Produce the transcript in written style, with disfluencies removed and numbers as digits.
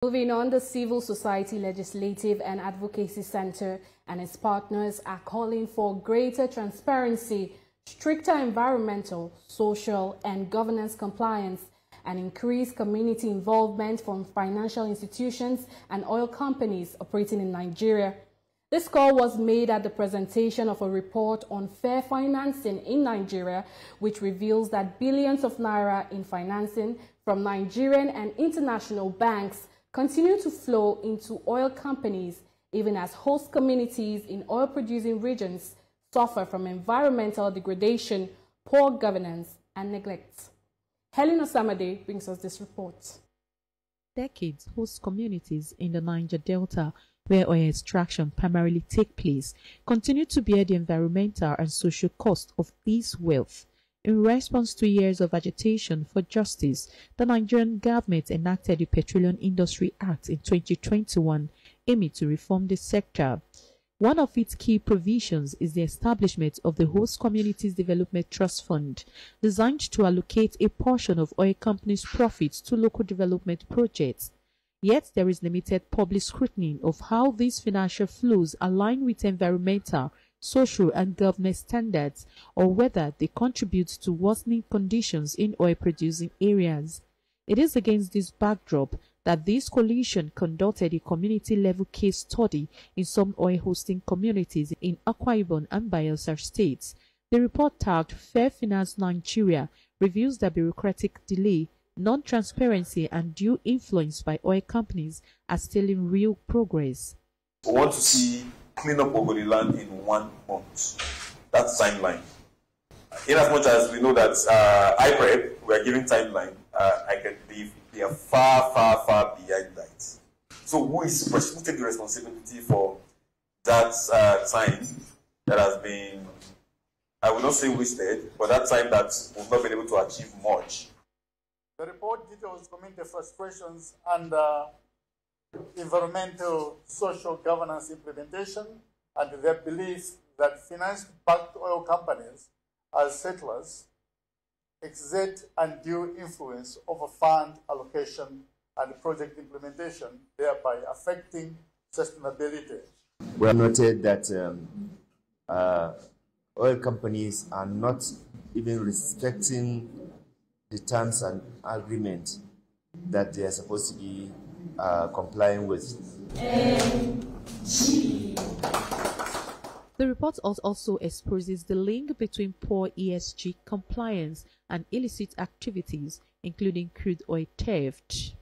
Moving on, the Civil Society Legislative and Advocacy Center and its partners are calling for greater transparency, stricter environmental, social, and governance compliance, and increased community involvement from financial institutions and oil companies operating in Nigeria. This call was made at the presentation of a report on fair financing in Nigeria, which reveals that billions of naira in financing from Nigerian and international banks continue to flow into oil companies, even as host communities in oil-producing regions suffer from environmental degradation, poor governance, and neglect. Helen Osamade brings us this report. Decades, host communities in the Niger Delta, where oil extraction primarily takes place, continue to bear the environmental and social cost of this wealth. In response to years of agitation for justice, the Nigerian government enacted the Petroleum Industry Act in 2021, aiming to reform the sector. One of its key provisions is the establishment of the Host Communities Development Trust Fund, designed to allocate a portion of oil companies' profits to local development projects. Yet there is limited public scrutiny of how these financial flows align with environmental, social, and governance standards, or whether they contribute to worsening conditions in oil-producing areas. It is against this backdrop that this coalition conducted a community-level case study in some oil-hosting communities in Akwa Ibom and Bayelsa states. The report tagged Fair Finance Nigeria reveals that bureaucratic delay, non-transparency, and due influence by oil companies are stealing real progress. We want to see clean up Ogoni land in 1 month. That's timeline. In as much as we know that IPREP, we are giving timeline, I can believe they are far behind that. So who take the responsibility for that time that has been, I will not say wasted, but that time that we've not been able to achieve much? The report details community frustrations and environmental social governance implementation and their belief that finance-backed oil companies as settlers exert undue influence over fund allocation and project implementation, thereby affecting sustainability. We have noted that oil companies are not even respecting the terms and agreement that they are supposed to be complying with. The report also exposes the link between poor ESG compliance and illicit activities, including crude oil theft.